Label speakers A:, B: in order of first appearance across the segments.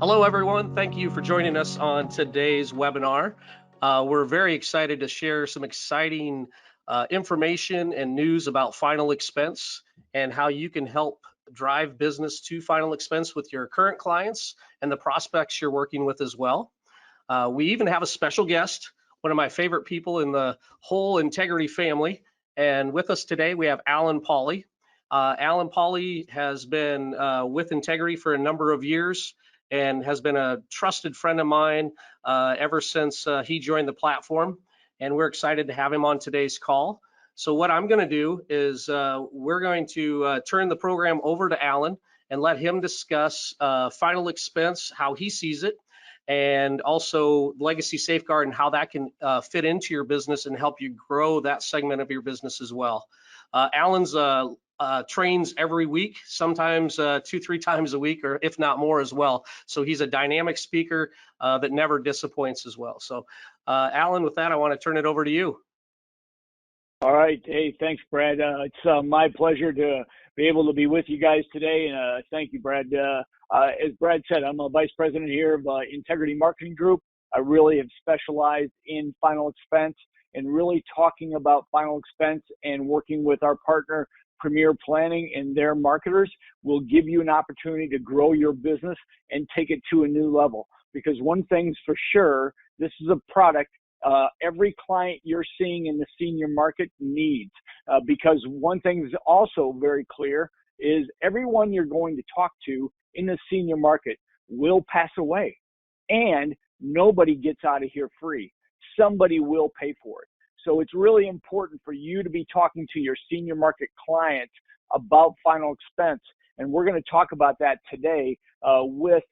A: Hello, everyone. Thank you for joining us on today's webinar. We're very excited to share some exciting information and news about final expense and how you can help drive business to final expense with your current clients and the prospects you're working with as well. We even have a special guest, one of my favorite people in the whole Integrity family. And with us today, we have Allen Pauley. Allen Pauley has been with Integrity for a number of years and has been a trusted friend of mine ever since he joined the platform. And we're excited to have him on today's call. So what I'm going to do is we're going to turn the program over to Allen and let him discuss final expense, how he sees it, and also LEGACY Safeguara and how that can fit into your business and help you grow that segment of your business as well. Allen's trains every week, sometimes 2-3 times a week, or if not more as well. So he's a dynamic speaker that never disappoints as well. So Allen, with that, I want to turn it over to you.
B: All right. Hey, thanks, Brad. It's my pleasure to be able to be with you guys today. And thank you, Brad. As Brad said, I'm a vice president here of Integrity Marketing Group. I really have specialized in final expense and really talking about final expense and working with our partner, Premier Planning, and their marketers will give you an opportunity to grow your business and take it to a new level. Because one thing's for sure, this is a product every client you're seeing in the senior market needs. Because one thing is also very clear is everyone you're going to talk to in the senior market will pass away, and nobody gets out of here free. Somebody will pay for it. So it's really important for you to be talking to your senior market clients about final expense. And we're going to talk about that today with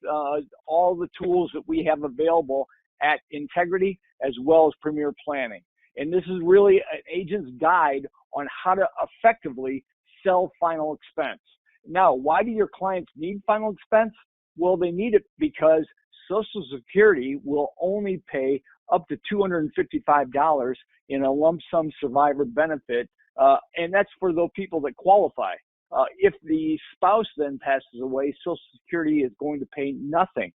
B: all the tools that we have available at Integrity as well as Premier Planning. And this is really an agent's guide on how to effectively sell final expense. Now, why do your clients need final expense? Well, they need it because Social Security will only pay up to $255 in a lump sum survivor benefit, and that's for those people that qualify. If the spouse then passes away, Social Security is going to pay nothing.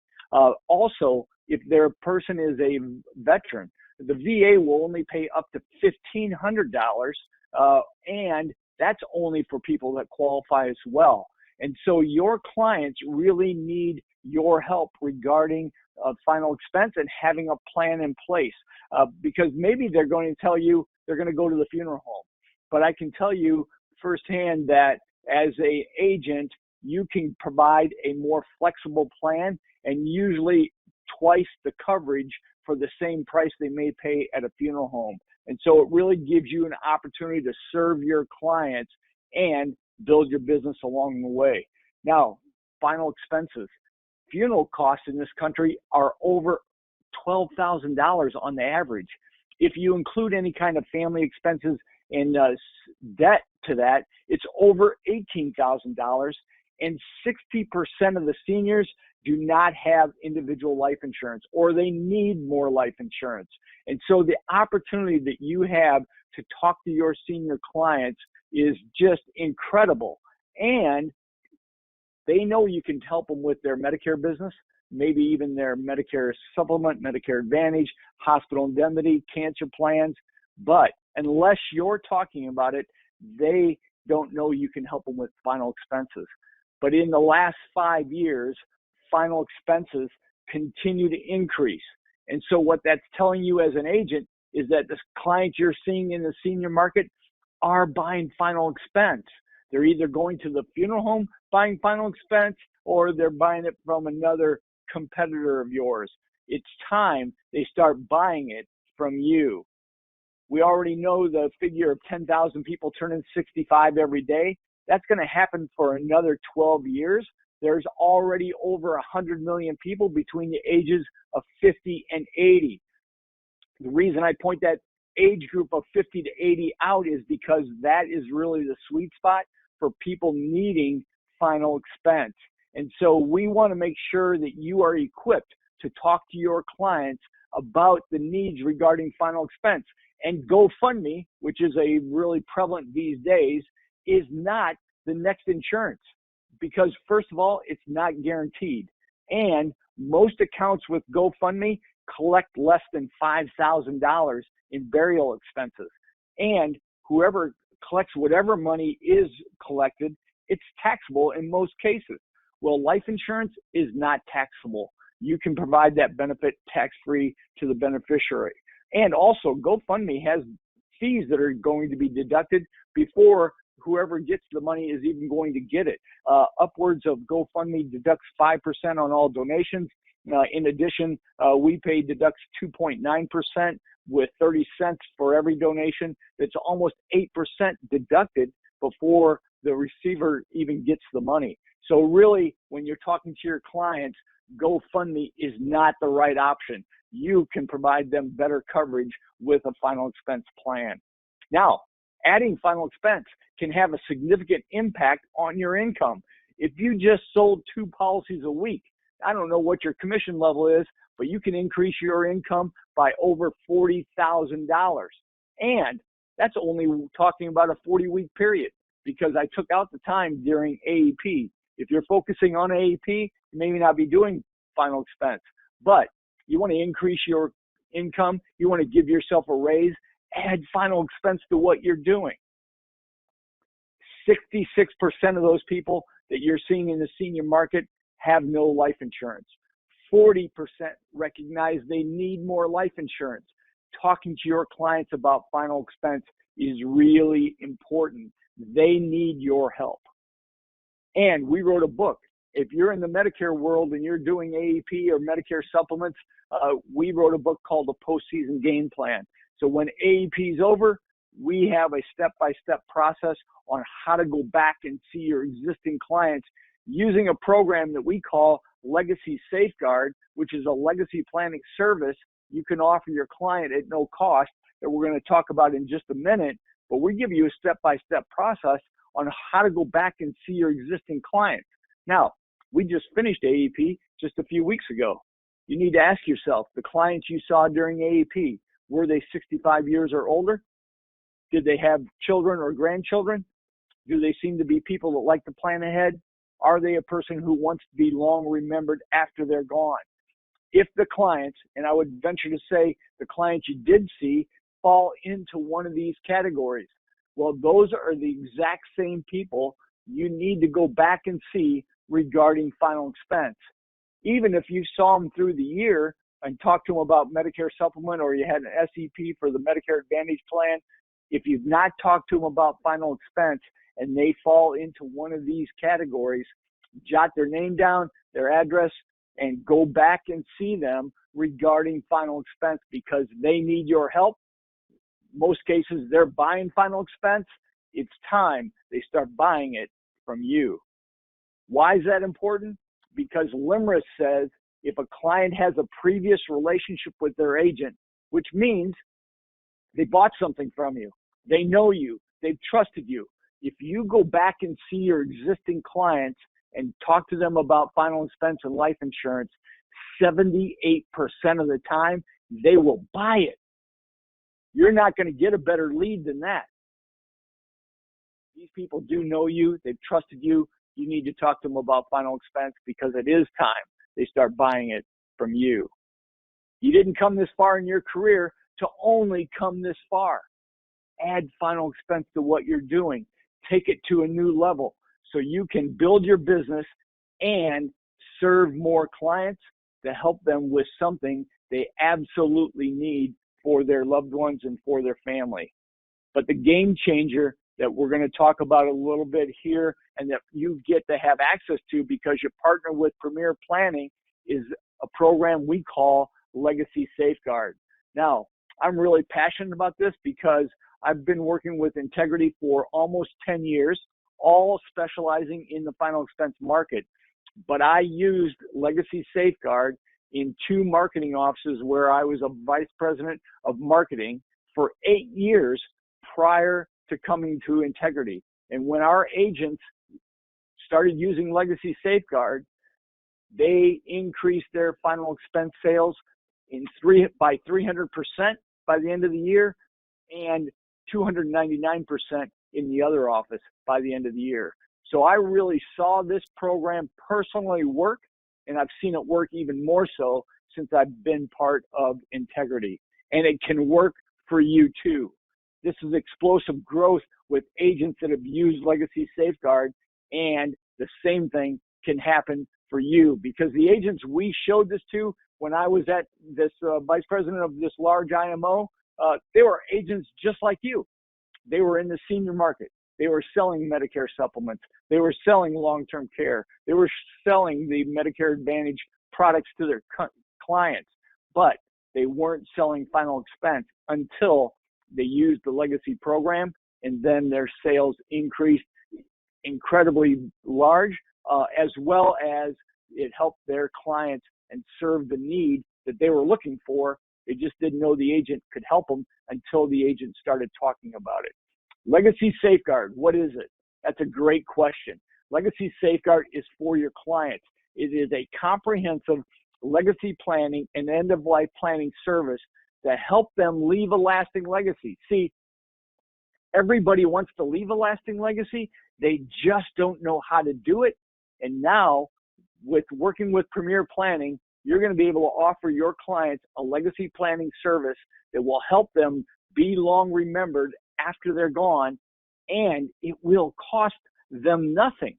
B: Also, if their person is a veteran, the VA will only pay up to $1,500, and that's only for people that qualify as well. And so your clients really need your help regarding final expense and having a plan in place, because maybe they're going to tell you they're going to go to the funeral home. But I can tell you firsthand that as an agent, you can provide a more flexible plan and usually twice the coverage for the same price they may pay at a funeral home. And so it really gives you an opportunity to serve your clients and build your business along the way. Now, final expenses. Funeral costs in this country are over $12,000 on the average. If you include any kind of family expenses and debt to that, it's over $18,000. And 60% of the seniors do not have individual life insurance, or they need more life insurance. And so the opportunity that you have to talk to your senior clients is just incredible. And they know you can help them with their Medicare business, maybe even their Medicare supplement, Medicare Advantage, hospital indemnity, cancer plans. But unless you're talking about it, they don't know you can help them with final expenses. But in the last 5 years, final expenses continue to increase. And so what that's telling you as an agent is that the clients you're seeing in the senior market are buying final expense. They're either going to the funeral home buying final expense, or they're buying it from another competitor of yours. It's time they start buying it from you. We already know the figure of 10,000 people turning 65 every day. That's going to happen for another 12 years. There's already over 100 million people between the ages of 50 and 80. The reason I point that age group of 50 to 80 out is because that is really the sweet spot for people needing final expense. And so we want to make sure that you are equipped to talk to your clients about the needs regarding final expense. And GoFundMe, which is a really prevalent these days, is not the next insurance, because first of all, it's not guaranteed. And Most accounts with GoFundMe collect less than $5,000 in burial expenses. And whoever collects whatever money is collected, it's taxable in most cases. Well, life insurance is not taxable. You can provide that benefit tax-free to the beneficiary. And also, GoFundMe has fees that are going to be deducted before whoever gets the money is even going to get it. Upwards of GoFundMe deducts 5% on all donations. In addition, WePay deducts 2.9% with 30 cents for every donation. That's almost 8% deducted before the receiver even gets the money. So really, when you're talking to your clients, GoFundMe is not the right option. You can provide them better coverage with a final expense plan. Now, adding final expense can have a significant impact on your income. If you just sold 2 policies a week, I don't know what your commission level is, but you can increase your income by over $40,000. And that's only talking about a 40-week period, because I took out the time during AEP. If you're focusing on AEP, you may not be doing final expense, but you want to increase your income, you want to give yourself a raise, add final expense to what you're doing. 66% of those people that you're seeing in the senior market have no life insurance. 40% recognize they need more life insurance. Talking to your clients about final expense is really important. They need your help. And we wrote a book. If you're in the Medicare world and you're doing AEP or Medicare supplements, we wrote a book called The Postseason Game Plan. So when AEP is over, we have a step-by-step process on how to go back and see your existing clients using a program that we call LEGACY Safeguara, which is a legacy planning service you can offer your client at no cost that we're going to talk about in just a minute. But we give you a step-by-step process on how to go back and see your existing clients. Now, we just finished AEP just a few weeks ago. You need to ask yourself, the clients you saw during AEP, were they 65 years or older? Did they have children or grandchildren? Do they seem to be people that like to plan ahead? Are they a person who wants to be long remembered after they're gone? If the clients, and I would venture to say the clients you did see, fall into one of these categories, well, those are the exact same people you need to go back and see regarding final expense. Even if you saw them through the year and talked to them about Medicare supplement, or you had an SEP for the Medicare Advantage plan, if you've not talked to them about final expense and they fall into one of these categories, jot their name down, their address, and go back and see them regarding final expense, because they need your help. Most cases, they're buying final expense. It's time they start buying it from you. Why is that important? Because LIMRA says if a client has a previous relationship with their agent, which means they bought something from you, they know you, they've trusted you. If you go back and see your existing clients and talk to them about final expense and life insurance, 78% of the time, they will buy it. You're not going to get a better lead than that. These people do know you, they've trusted you. You need to talk to them about final expense, because it is time they start buying it from you. You didn't come this far in your career to only come this far. Add final expense to what you're doing. Take it to a new level so you can build your business and serve more clients to help them with something they absolutely need for their loved ones and for their family. But the game changer that we're going to talk about a little bit here, and that you get to have access to because you partner with Premier Planning, is a program we call LEGACY Safeguara. Now, I'm really passionate about this because I've been working with Integrity for almost 10 years, all specializing in the final expense market. But I used LEGACY Safeguara in 2 marketing offices where I was a vice president of marketing for 8 years prior to coming to Integrity. And when our agents started using LEGACY Safeguara, they increased their final expense sales by 300% by the end of the year, and 299% in the other office by the end of the year. So I really saw this program personally work, and I've seen it work even more so since I've been part of Integrity. And it can work for you too. This is explosive growth with agents that have used Legacy Safeguard, and the same thing can happen for you, because the agents we showed this to when I was at this vice president of this large IMO, they were agents just like you. They were in the senior market. They were selling Medicare supplements. They were selling long-term care. They were selling the Medicare Advantage products to their clients, but they weren't selling final expense until they used the Legacy program, and then their sales increased incredibly large, as well as it helped their clients and served the need that they were looking for. They just didn't know the agent could help them until the agent started talking about it. Legacy Safeguard, what is it? That's a great question. Legacy Safeguard is for your clients. It is a comprehensive legacy planning and end-of-life planning service to help them leave a lasting legacy. See, everybody wants to leave a lasting legacy. They just don't know how to do it. And now, with working with Premier Planning, you're going to be able to offer your clients a legacy planning service that will help them be long remembered after they're gone, and it will cost them nothing.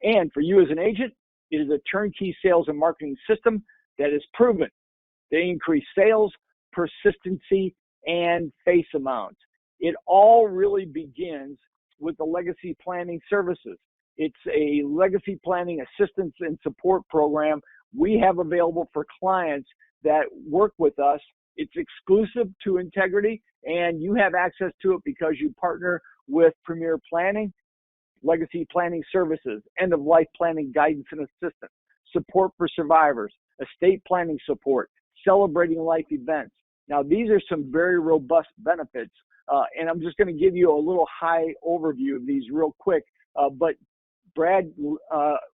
B: And for you as an agent, it is a turnkey sales and marketing system that is proven. They increase sales, persistency, and face amounts. It all really begins with the legacy planning services. It's a legacy planning assistance and support program we have available for clients that work with us. It's exclusive to Integrity, and you have access to it because you partner with Premier Planning, legacy planning services, end-of-life planning guidance and assistance, support for survivors, estate planning support, celebrating life events. Now, these are some very robust benefits, and I'm just going to give you a little high overview of these real quick, but Brad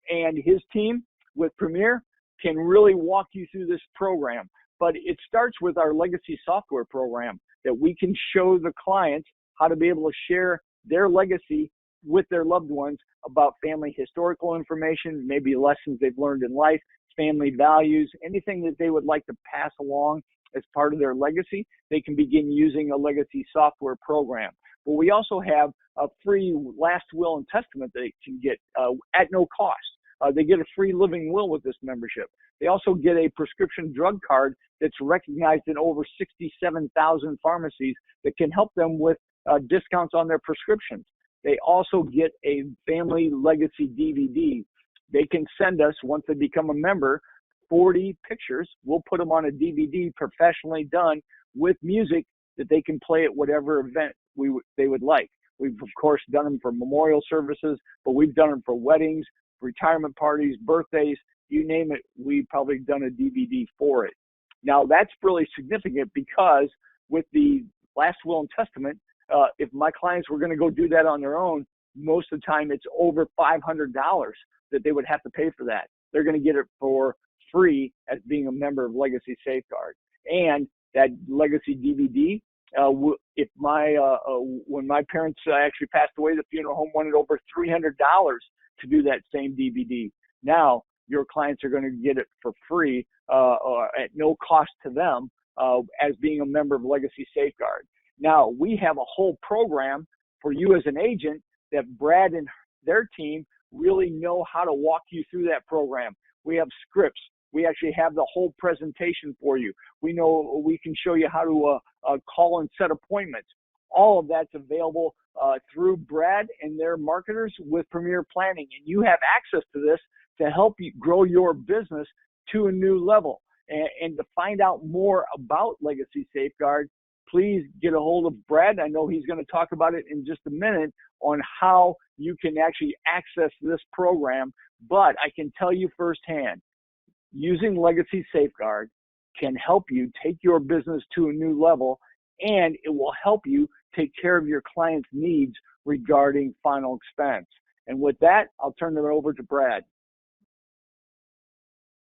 B: and his team with Premier can really walk you through this program. But it starts with our legacy software program that we can show the clients how to be able to share their legacy with their loved ones about family historical information, maybe lessons they've learned in life, family values, anything that they would like to pass along as part of their legacy. They can begin using a legacy software program. But we also have a free last will and testament they can get at no cost. They get a free living will with this membership. They also get a prescription drug card that's recognized in over 67,000 pharmacies that can help them with discounts on their prescriptions. They also get a family legacy DVD. They can send us, once they become a member, 40 pictures. We'll put them on a DVD professionally done with music that they can play at whatever event they would like. We've, of course, done them for memorial services, but we've done them for weddings, retirement parties, birthdays, you name it, we've probably done a DVD for it. Now, that's really significant because with the last will and testament, if my clients were going to go do that on their own, most of the time it's over $500 that they would have to pay for that. They're going to get it for free as being a member of Legacy Safeguard. And that legacy DVD, if when my parents actually passed away, the funeral home wanted over $300 to do that same DVD. Now your clients are going to get it for free at no cost to them as being a member of Legacy Safeguard. Now we have a whole program for you as an agent that Brad and their team really know how to walk you through that program. We have scripts. We actually have the whole presentation for you. We know we can show you how to call and set appointments. All of that's available through Brad and their marketers with Premier Planning. And you have access to this to help you grow your business to a new level. And to find out more about Legacy Safeguard, please get a hold of Brad. I know he's going to talk about it in just a minute on how you can actually access this program. But I can tell you firsthand, using Legacy Safeguard can help you take your business to a new level, and it will help you take care of your clients' needs regarding final expense. And with that, I'll turn it over to Brad.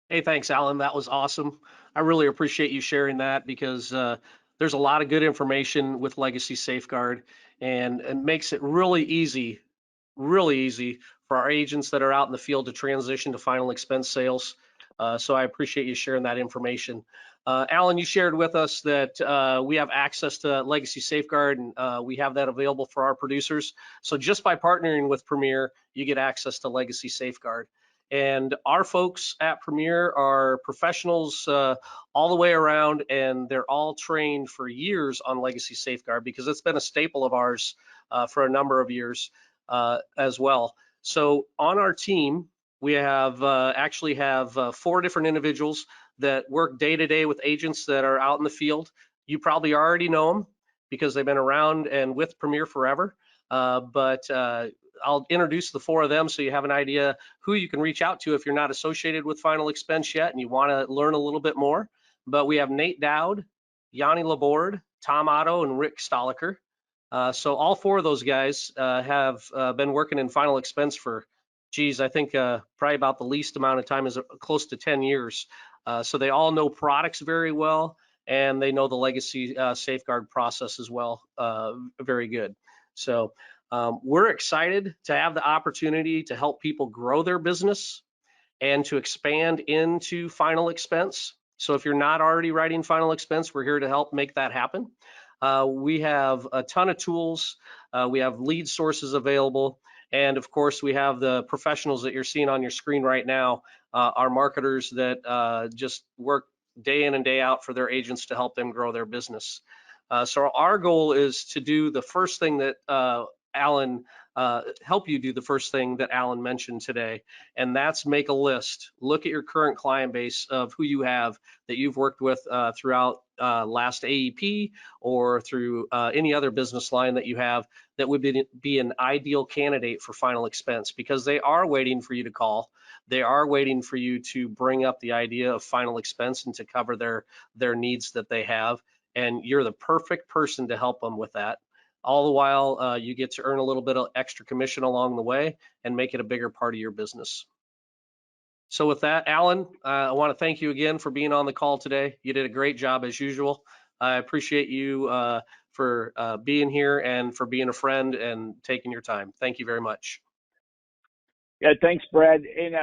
A: Hey, thanks, Alan. That was awesome. I really appreciate you sharing that because there's a lot of good information with Legacy Safeguard, and it makes it really easy for our agents that are out in the field to transition to final expense sales. So I appreciate you sharing that information. Allen, you shared with us that we have access to Legacy Safeguard, and we have that available for our producers. So just by partnering with Premier, you get access to Legacy Safeguard. And our folks at Premier are professionals all the way around, and they're all trained for years on Legacy Safeguard because it's been a staple of ours for a number of years as well. So on our team, we have actually have 4 different individuals that work day to day with agents that are out in the field. You probably already know them because they've been around and with Premier forever. But I'll introduce the 4 of them so you have an idea who you can reach out to if you're not associated with Final Expense yet and you want to learn a little bit more. But we have Nate Dowd, Yanni Laborde, Tom Otto, and Rick Stoliker. So all 4 of those guys have been working in Final Expense for, geez, I think probably about the least amount of time is close to 10 years. So they all know products very well, and they know the Legacy Safeguard process as well, very good. So we're excited to have the opportunity to help people grow their business and to expand into Final Expense. So if you're not already writing Final Expense, we're here to help make that happen. We have a ton of tools. We have lead sources available. And of course, we have the professionals that you're seeing on your screen right now, our marketers that just work day in and day out for their agents to help them grow their business. So our goal is to do the first thing that Allen, help you do the first thing that Allen mentioned today, and that's make a list. Look at your current client base of who you have that you've worked with throughout last AEP or through any other business line that you have that would be an ideal candidate for Final Expense, because they are waiting for you to call. They are waiting for you to bring up the idea of Final Expense and to cover their needs that they have, and you're the perfect person to help them with that. All the while, you get to earn a little bit of extra commission along the way and make it a bigger part of your business. So with that, Allen, I want to thank you again for being on the call today. You did a great job as usual. I appreciate you for being here and for being a friend and taking your time. Thank you very much.
B: Yeah, thanks, Brad. And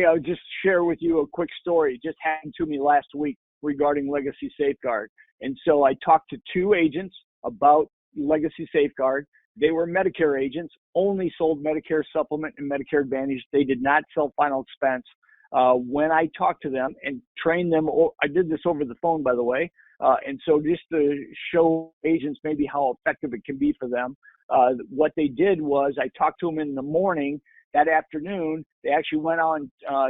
B: I'll just share with you a quick story. It just happened to me last week regarding Legacy Safeguard. And so I talked to 2 agents about Legacy Safeguard. They were Medicare agents, only sold Medicare Supplement and Medicare Advantage. They did not sell Final Expense. When I talked to them and trained them, I did this over the phone, by the way, and so just to show agents maybe how effective it can be for them, what they did was I talked to them in the morning. That afternoon, they actually went on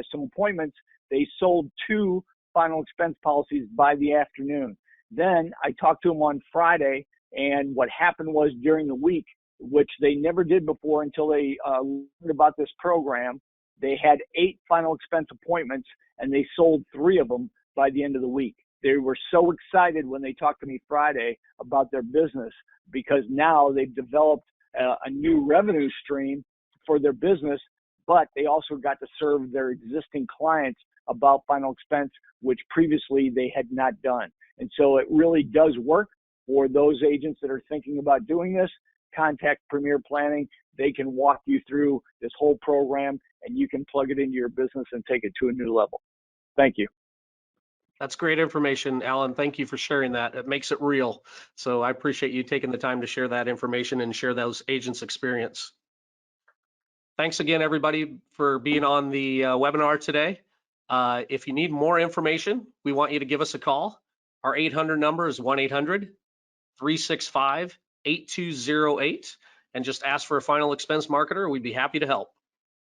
B: some appointments. They sold 2 Final Expense policies by the afternoon. Then I talked to them on Friday, and what happened was during the week, which they never did before until they learned about this program, they had 8 Final Expense appointments, and they sold 3 of them by the end of the week. They were so excited when they talked to me Friday about their business, because now they've developed a new revenue stream for their business, but they also got to serve their existing clients about Final Expense, which previously they had not done. And so it really does work for those agents that are thinking about doing this. Contact Premier Planning. They can walk you through this whole program, and you can plug it into your business and take it to a new level. Thank you.
A: That's great information, Allen. Thank you for sharing that. It makes it real. So I appreciate you taking the time to share that information and share those agents' experience. Thanks again, everybody, for being on the webinar today. If you need more information, we want you to give us a call. Our 800 number is 1-800-365-8208, and just ask for a Final Expense marketer. We'd be happy to help.